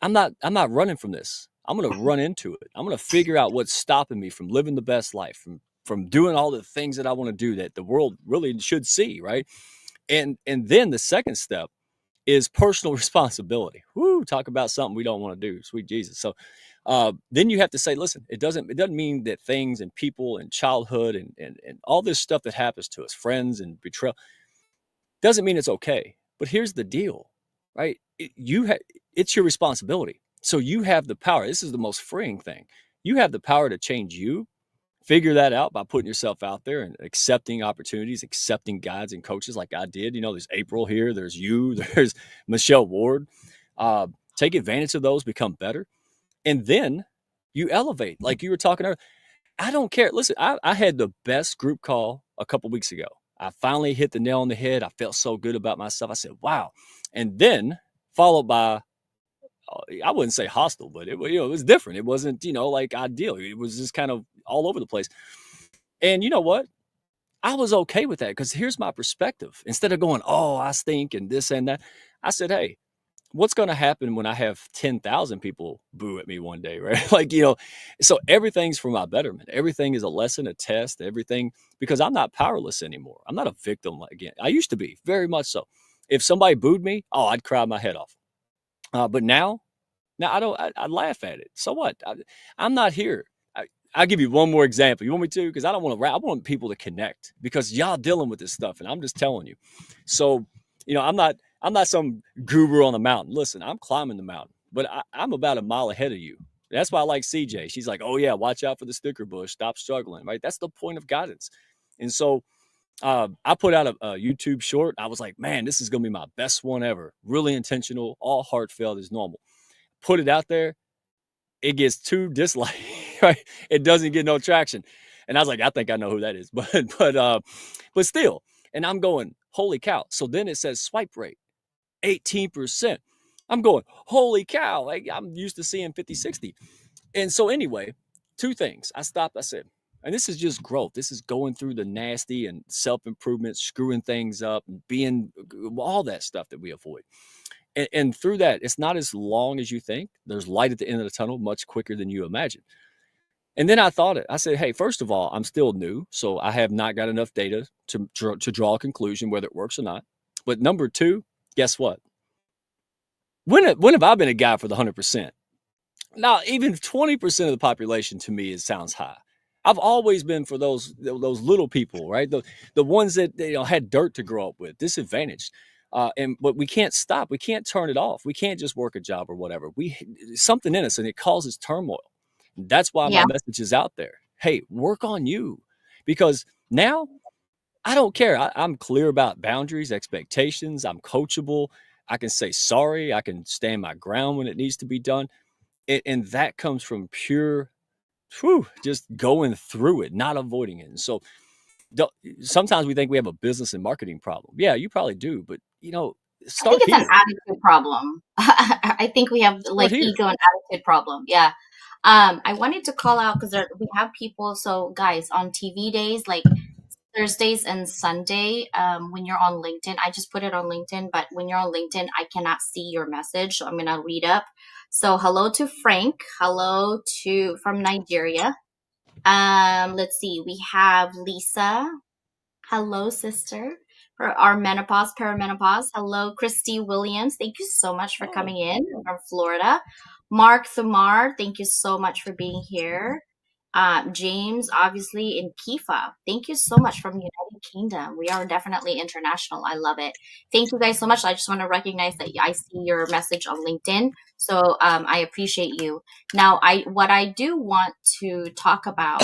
I'm not running from this. I'm going to run into it. I'm going to figure out what's stopping me from living the best life, from doing all the things that I want to do that the world really should see, right? And then the second step is personal responsibility. Woo, talk about something we don't want to do, sweet Jesus. So then you have to say, listen, it doesn't mean that things and people and childhood and all this stuff that happens to us, friends and betrayal, doesn't mean it's okay. But here's the deal, right? It's your responsibility. So you have the power. This is the most freeing thing. You have the power to change you. Figure that out by putting yourself out there and accepting opportunities, accepting guides and coaches like I did. There's April here. There's you. There's Michelle Ward. Take advantage of those, become better. And then you elevate. Like you were talking earlier. I don't care. Listen, I had the best group call a couple weeks ago. I finally hit the nail on the head. I felt so good about myself. I said, wow. And then followed by, I wouldn't say hostile, but it was different. It wasn't, like ideal. It was just kind of all over the place. And you know what? I was okay with that because here's my perspective. Instead of going, oh, I stink and this and that, I said, hey, what's going to happen when I have 10,000 people boo at me one day, right? So everything's for my betterment. Everything is a lesson, a test, everything, because I'm not powerless anymore. I'm not a victim again. I used to be, very much so. If somebody booed me, I'd cry my head off. But now I laugh at it. So what? I'm not here. I'll give you one more example. You want me to? Because I don't want to rap. I want people to connect because y'all dealing with this stuff, and I'm just telling you. So, I'm not some guru on the mountain. Listen, I'm climbing the mountain, but I'm about a mile ahead of you. That's why I like CJ. She's like, oh yeah, watch out for the sticker bush. Stop struggling, right? That's the point of guidance. And so I put out a YouTube short. I was like, man, this is going to be my best one ever. Really intentional, all heartfelt as normal. Put it out there. It gets 2 dislikes, right? It doesn't get no traction. And I was like, I think I know who that is, but still. And I'm going, holy cow. So then it says swipe rate, 18%. I'm going, holy cow. Like I'm used to seeing 50, 60. And so anyway, two things. I stopped. I said, and this is just growth. This is going through the nasty and self-improvement, screwing things up, and being all that stuff that we avoid. And through that, it's not as long as you think. There's light at the end of the tunnel much quicker than you imagine. And then I thought it. I said, hey, first of all, I'm still new, so I have not got enough data to draw a conclusion whether it works or not. But number two, guess what? When have I been a guy for the 100%? Now, even 20% of the population to me sounds high. I've always been for those little people, right? The ones that had dirt to grow up with, disadvantaged. But we can't stop. We can't turn it off. We can't just work a job or whatever. Something in us, and it causes turmoil. That's why my message is out there. Hey, work on you, because now I don't care. I'm clear about boundaries, expectations. I'm coachable. I can say sorry. I can stand my ground when it needs to be done. And that comes from pure, just going through it, not avoiding it. And so sometimes we think we have a business and marketing problem. Yeah, you probably do. But, I think it's an attitude problem. I think we have ego and attitude problem. Yeah. I wanted to call out because we have people. So guys, on TV days, like Thursdays and Sunday, when you're on LinkedIn, I just put it on LinkedIn, but when you're on LinkedIn, I cannot see your message. So I'm going to read up. So hello to Frank. Hello from Nigeria. Let's see. We have Lisa. Hello, sister. For our perimenopause. Hello, Christy Williams. Thank you so much for coming in from Florida. Mark Thamar, thank you so much for being here. James, obviously, in Kifa. Thank you so much from United Kingdom. We are definitely international. I love it. Thank you guys so much. I just want to recognize that I see your message on LinkedIn. So I appreciate you. Now, what I do want to talk about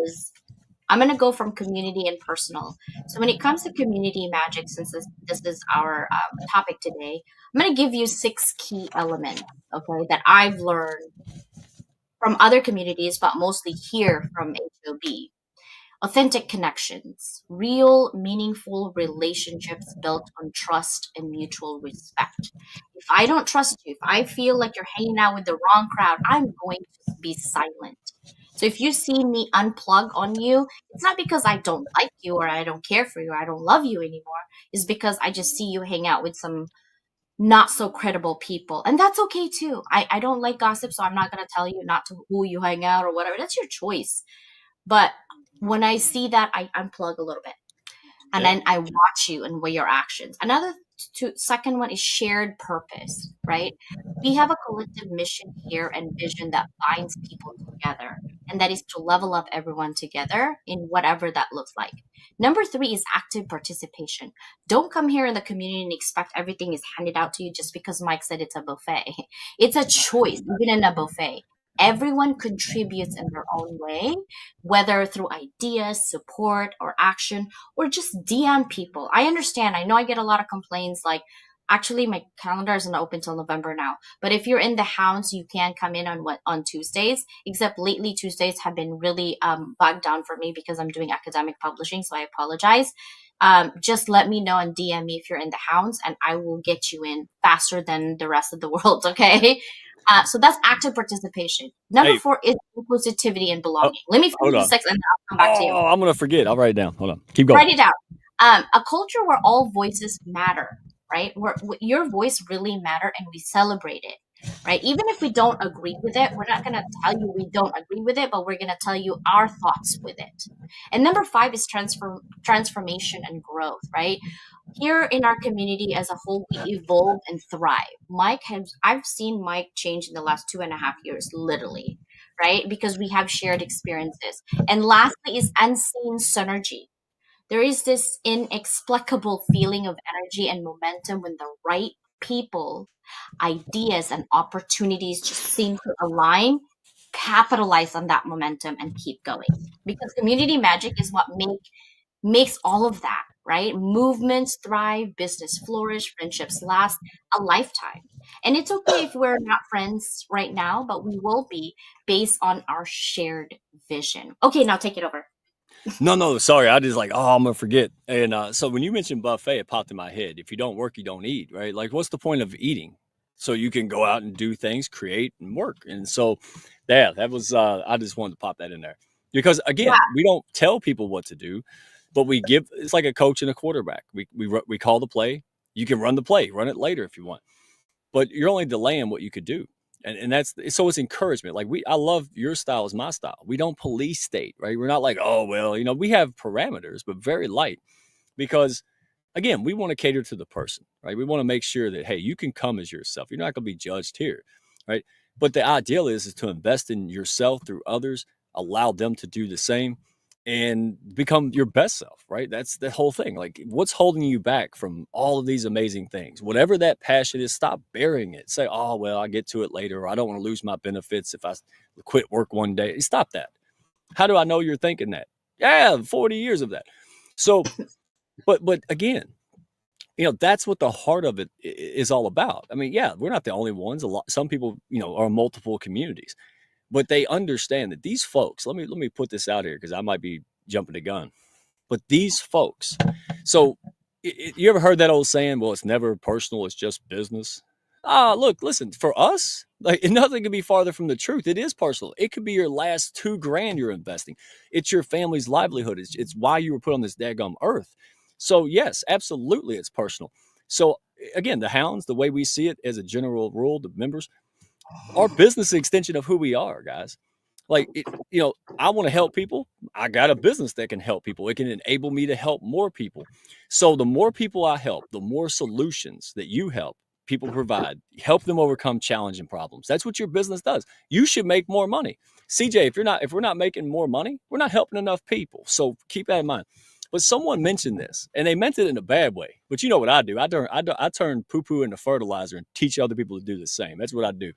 is I'm going to go from community and personal. So when it comes to community magic, since this is our topic today, I'm going to give you 6 key elements, okay, that I've learned from other communities, but mostly here from HOB. Authentic connections, real, meaningful relationships built on trust and mutual respect. If I don't trust you, if I feel like you're hanging out with the wrong crowd, I'm going to be silent. So if you see me unplug on you, it's not because I don't like you or I don't care for you or I don't love you anymore. It's because I just see you hang out with some not so credible people. And that's okay too. I don't like gossip, so I'm not going to tell you not to who you hang out or whatever. That's your choice. But when I see that, I unplug a little bit. And then I watch you and weigh your actions. Second one is shared purpose, right? We have a collective mission here and vision that binds people together. And that is to level up everyone together in whatever that looks like. Number 3 is active participation. Don't come here in the community and expect everything is handed out to you just because Mike said it's a buffet. It's a choice, even in a buffet. Everyone contributes in their own way, whether through ideas, support, or action, or just DM people. I understand. I know I get a lot of complaints like, actually, my calendar isn't open till November now. But if you're in the Hounds, you can come in on Tuesdays. Except lately, Tuesdays have been really bogged down for me because I'm doing academic publishing, so I apologize. Just let me know and DM me if you're in the Hounds, and I will get you in faster than the rest of the world, okay? So that's active participation. Number 4 is inclusivity and belonging. Let me finish the 6 and then I'll come back to you. I'm going to forget. I'll write it down. Hold on. Keep going. Write it down. A culture where all voices matter, right? Where your voice really matter and we celebrate it, right? Even if we don't agree with it, we're not going to tell you we don't agree with it, but we're going to tell you our thoughts with it. And number 5 is transformation and growth, right? Here in our community as a whole, we evolve and thrive. I've seen Mike change in the last 2.5 years, literally, right? Because we have shared experiences. And lastly is unseen synergy. There is this inexplicable feeling of energy and momentum when the right people, ideas, and opportunities just seem to align, capitalize on that momentum, and keep going. Because community magic is what makes all of that, right? Movements thrive, business flourish, friendships last a lifetime. And it's okay if we're not friends right now, but we will be based on our shared vision. Okay, now take it over. No, sorry. I just I'm going to forget. And so when you mentioned buffet, it popped in my head. If you don't work, you don't eat, right? Like, what's the point of eating? so you can go out and do things, create and work. And so, yeah, that was, I just wanted to pop that in there because Yeah. again, we don't tell people what to do, but we give, it's like a coach and a quarterback. We call the play. You can run the play, run it later if you want, but you're only delaying what you could do. And that's, so it's encouragement. Like I love your style is my style. We don't police state, right? We're not like, oh, well, we have parameters, but very light because again, we want to cater to the person, right? We want to make sure that, hey, you can come as yourself. You're not going to be judged here, right? But the ideal is to invest in yourself through others, allow them to do the same and become your best self, right? That's the whole thing. Like, what's holding you back from all of these amazing things? Whatever that passion is, stop burying it. Say, oh, well, I get to it later, or I don't want to lose my benefits if I quit work one day. Stop that. How do I know you're thinking that? Yeah, 40 years of that. So, but again, that's what the heart of it is all about. I mean, yeah, we're not the only ones. Some people, are in multiple communities, but they understand that these folks, let me put this out here because I might be jumping the gun, but these folks, so you ever heard that old saying, well, it's never personal, it's just business? Look, listen, for us, like nothing could be farther from the truth. It is personal. It could be your last $2,000 you're investing. It's your family's livelihood. It's why you were put on this daggum earth. So yes, absolutely, it's personal. So again, the Hounds, the way we see it as a general rule, the members, our business is an extension of who we are, guys. Like, I want to help people. I got a business that can help people. It can enable me to help more people. So the more people I help, the more solutions that you help people provide, help them overcome challenging problems. That's what your business does. You should make more money. CJ, if we're not making more money, we're not helping enough people. So keep that in mind. But someone mentioned this, and they meant it in a bad way. But you know what I do? I turn poo-poo into fertilizer and teach other people to do the same. That's what I do.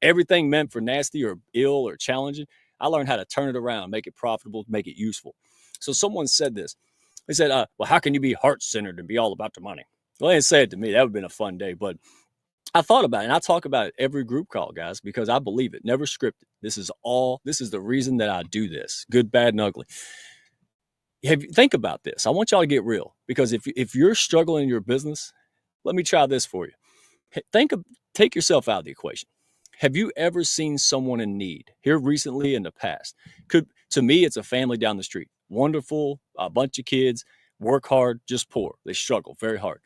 Everything meant for nasty or ill or challenging, I learned how to turn it around, make it profitable, make it useful. So someone said this. They said, well, how can you be heart-centered and be all about the money? Well, they didn't say it to me. That would have been a fun day. But I thought about it, and I talk about it every group call, guys, because I believe it. Never scripted. This is the reason that I do this, good, bad, and ugly. Think about this. I want y'all to get real, because if you're struggling in your business, let me try this for you. Take yourself out of the equation. Have you ever seen someone in need here recently, in the past? To me, it's a family down the street. Wonderful, a bunch of kids, work hard, just poor. They struggle very hard.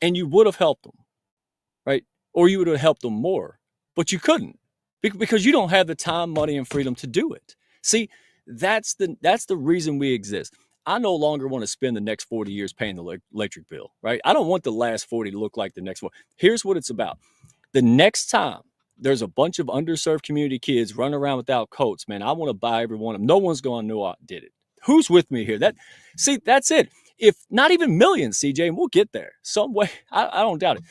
And you would have helped them, right? Or you would have helped them more, but you couldn't because you don't have the time, money, and freedom to do it. See, that's the reason we exist. I no longer want to spend the next 40 years paying the electric bill, right? I don't want the last 40 to look like the next one. Here's what it's about. The next time there's a bunch of underserved community kids running around without coats, man, I want to buy every one of them. No one's going to know I did it. Who's with me here? That's it. If not even millions, CJ, and we'll get there some way. I don't doubt it.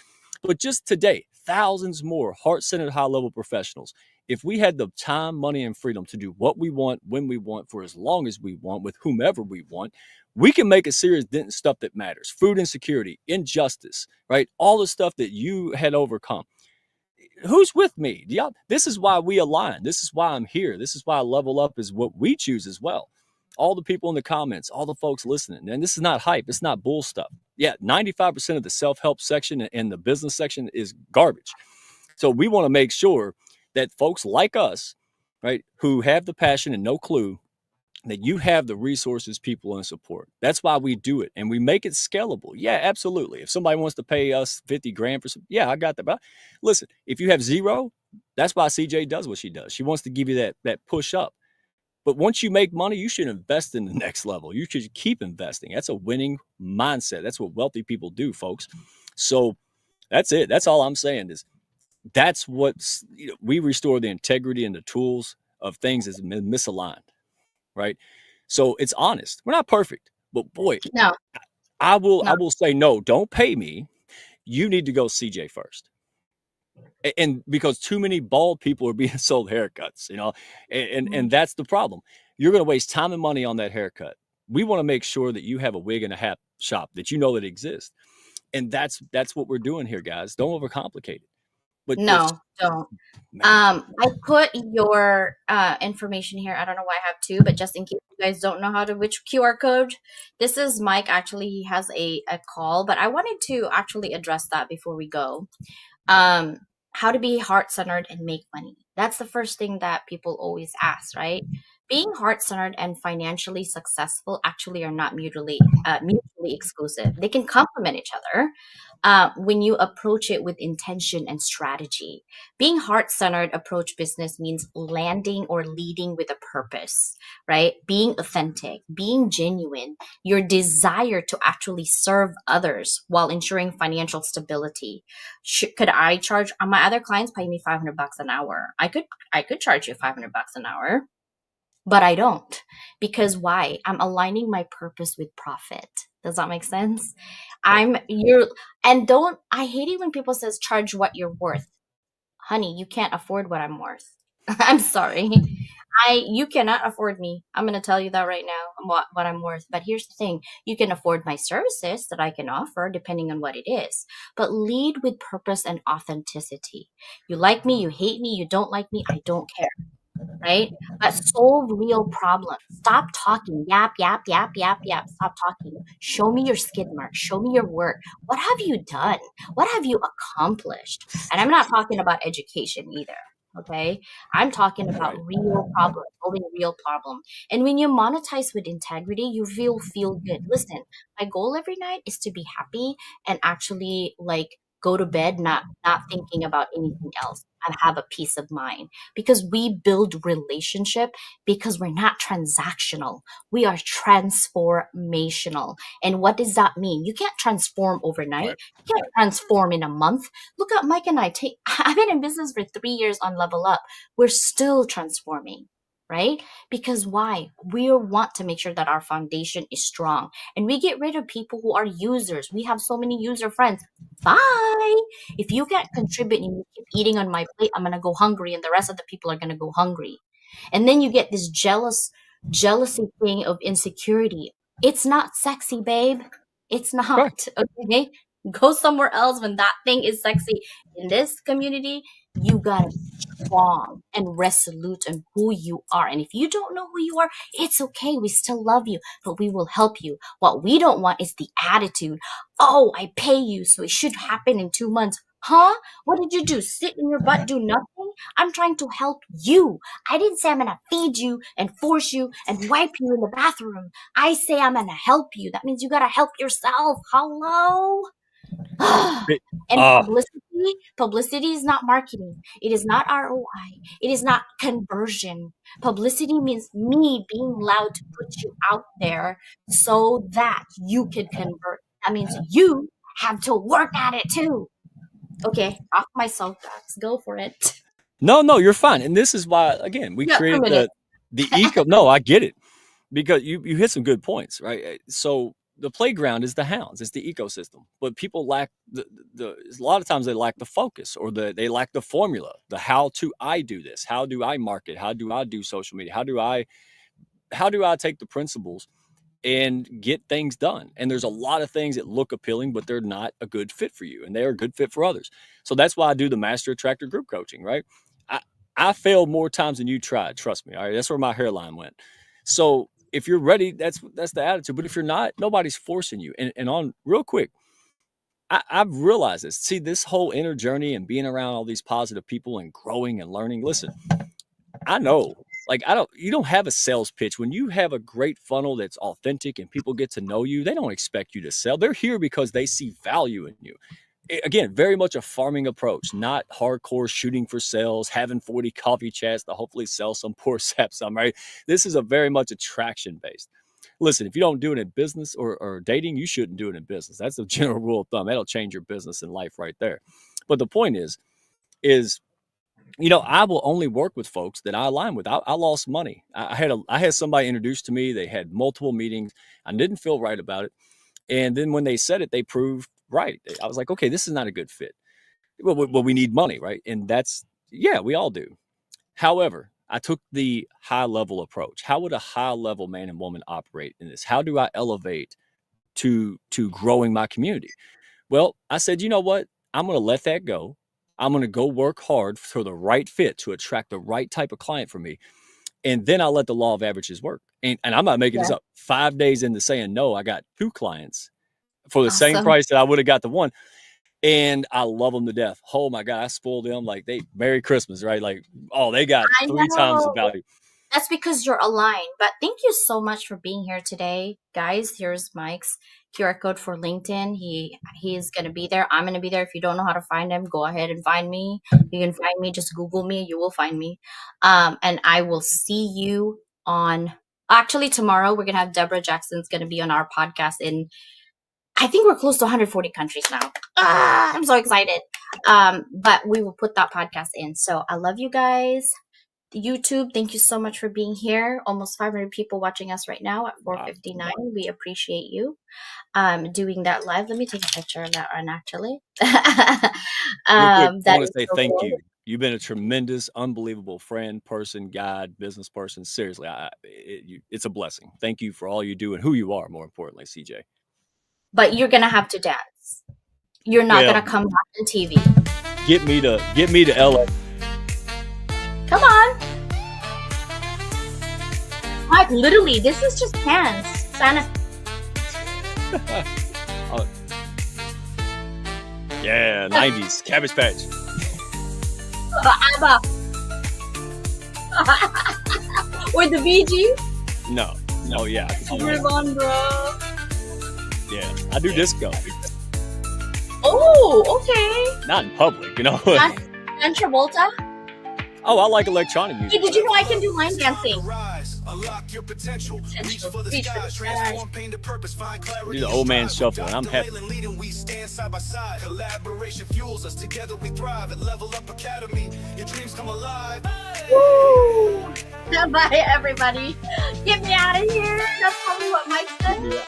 But just today, thousands more heart-centered, high-level professionals. If we had the time, money, and freedom to do what we want, when we want, for as long as we want, with whomever we want, we can make a serious dent in stuff that matters. Food insecurity, injustice, right? All the stuff that you had overcome. Who's with me? This is why we align. This is why I'm here. This is why Level Up is what we choose as well. All the people in the comments, all the folks listening. And this is not hype. It's not bull stuff. Yeah, 95% of the self-help section and the business section is garbage. So we want to make sure that folks like us, right, who have the passion and no clue, that you have the resources, people, and support. That's why we do it. And we make it scalable. Yeah, absolutely. If somebody wants to pay us 50 grand for something, yeah, I got that. But listen, if you have zero, that's why CJ does what she does. She wants to give you that push up. But once you make money, you should invest in the next level. You should keep investing. That's a winning mindset. That's what wealthy people do, folks. So that's it. That's all I'm saying is that's what's, we restore the integrity and the tools of things that's misaligned, right? So it's honest. We're not perfect, but boy, No. I will say, no, don't pay me. You need to go CJ first. And because too many bald people are being sold haircuts, and that's the problem. You're going to waste time and money on that haircut. We want to make sure that you have a wig and a hat shop that you know that exists. And that's what we're doing here, guys. Don't overcomplicate it. But No, don't. I put your information here. I don't know why I have two, but just in case you guys don't know which QR code. This is Mike. Actually, he has a call, but I wanted to actually address that before we go. how to be heart-centered and make money. That's the first thing that people always ask, right? Being heart-centered and financially successful actually are not mutually exclusive. They can complement each other when you approach it with intention and strategy. Being heart-centered approach business means landing or leading with a purpose, right? Being authentic, being genuine, your desire to actually serve others while ensuring financial stability. Could I charge my other clients pay me 500 bucks an hour? I could charge you 500 bucks an hour, but I don't. Because why? I'm aligning my purpose with profit. Does that make sense? I'm you're and don't I hate it when people says charge what you're worth. Honey, you can't afford what I'm worth. I'm sorry. You cannot afford me. I'm gonna tell you that right now, what I'm worth. But here's the thing: you can afford my services that I can offer, depending on what it is. But lead with purpose and authenticity. You like me, you hate me, you don't like me, I don't care, right? But solve real problems. Stop talking. Yap, yap, yap, yap, yap. Stop talking. Show me your skid marks. Show me your work. What have you done? What have you accomplished? And I'm not talking about education either. Okay. I'm talking about Right. real problems, solving real problem. And when you monetize with integrity, you feel good. Listen, my goal every night is to be happy and actually like go to bed not thinking about anything else and have a peace of mind, because we build relationship because we're not transactional. We are transformational. And what does that mean? You can't transform overnight. Right. You can't transform in a month. Look at Mike and I. I've been in business for 3 years on Level Up. We're still transforming, right? Because why? We want to make sure that our foundation is strong and we get rid of people who are users. We have so many user friends. Bye. If you can't contribute and you keep eating on my plate, I'm gonna go hungry, and the rest of the people are gonna go hungry. And then you get this jealousy thing of insecurity. It's not sexy, babe. It's Right. not. Okay. Go somewhere else when that thing is sexy. In this community, you gotta be strong and resolute in who you are. And if you don't know who you are, it's okay. We still love you, but we will help you. What we don't want is the attitude. Oh, I pay you, so it should happen in 2 months. Huh? What did you do? Sit in your butt, do nothing? I'm trying to help you. I didn't say I'm gonna feed you and force you and wipe you in the bathroom. I say I'm gonna help you. That means you gotta help yourself. Hello? It- And uh, publicity is not marketing. It is not ROI. It is not conversion. Publicity means me being allowed to put you out there so that you can convert. That means you have to work at it too. Okay, off my soapbox. Go for it. no, you're fine. And this is why, again, we Yeah, created 2 minutes. the eco. No, I get it, because you hit some good points, right? So the playground is the hounds, it's the ecosystem, but people lack the a lot of times they lack the focus, or they lack the formula, the how to I do this, how do I market, how do I do social media, how do I take the principles and get things done. And there's a lot of things that look appealing, but they're not a good fit for you, and they are a good fit for others. So that's why I do the master attractor group coaching, right? I, I failed more times than you tried. Trust me. All right. That's where my hairline went. So if you're ready, that's the attitude. But if you're not, nobody's forcing you. And on real quick, I've realized this. See, this whole inner journey and being around all these positive people and growing and learning. Listen, I know, like, you don't have a sales pitch. When you have a great funnel that's authentic and people get to know you, they don't expect you to sell. They're here because they see value in you. Again, very much a farming approach, not hardcore shooting for sales, having 40 coffee chats to hopefully sell some poor sap some, right? This is a very much attraction based. Listen, if you don't do it in business or dating, you shouldn't do it in business. That's a general rule of thumb. That'll change your business and life right there. But the point is, I will only work with folks that I align with. I lost money. I had somebody introduced to me. They had multiple meetings. I didn't feel right about it. And then when they said it, they proved right. I was like, okay, this is not a good fit. Well, we need money, right? And yeah, we all do. However, I took the high level approach. How would a high level man and woman operate in this? How do I elevate to growing my community? Well, I said, you know what? I'm going to let that go. I'm going to go work hard for the right fit to attract the right type of client for me. And then I'll let the law of averages work. And I'm not making this Yeah. up. 5 days into saying no, I got 2 clients for the same Awesome. price that I would have got the one. and I love them to death. Oh my God, I spoil them like they Merry Christmas, right? Like, oh, they got I 3 times the know. value. That's because you're aligned. But thank you so much for being here today, guys. Here's Mike's QR code for LinkedIn. He is gonna be there. I'm gonna be there. If you don't know how to find him, go ahead and find me. You can find me. Just Google me. You will find me. And I will see you on. Actually, tomorrow we're gonna have Deborah Jackson's gonna be on our podcast in. I think we're close to 140 countries now. I'm so excited. But we will put that podcast in. So I love you guys. YouTube, thank you so much for being here. Almost 500 people watching us right now at 4:59. We appreciate you doing that live. Let me take a picture of that one actually. I That want to is say so thank cool. you. You've been a tremendous, unbelievable friend, person, guide, business person. Seriously, it's a blessing. Thank you for all you do and who you are, more importantly, CJ. But you're gonna have to dance. You're not Well, gonna come back on TV. get me to LA. Come on. Like literally, this is just hands. Santa. Yeah, 90s Cabbage Patch. ABBA. Or the Bee Gees. No, yeah, Move on, bro. yeah. I do disco, Oh, okay. not in public, you know. And Travolta. Oh, I like electronic Hey, music. did you know I can do line dancing? Unlock your potential. Reach for the Reach for the skies. skies. Transform pain to purpose. Find clarity. Do the old man shuffle, and I'm happy. Leading, we stand side by side. Collaboration fuels us. Together we thrive at Level Up Academy. Your dreams come alive. Woo! Bye, everybody. Get me out of here. That's probably what Mike said. Yeah.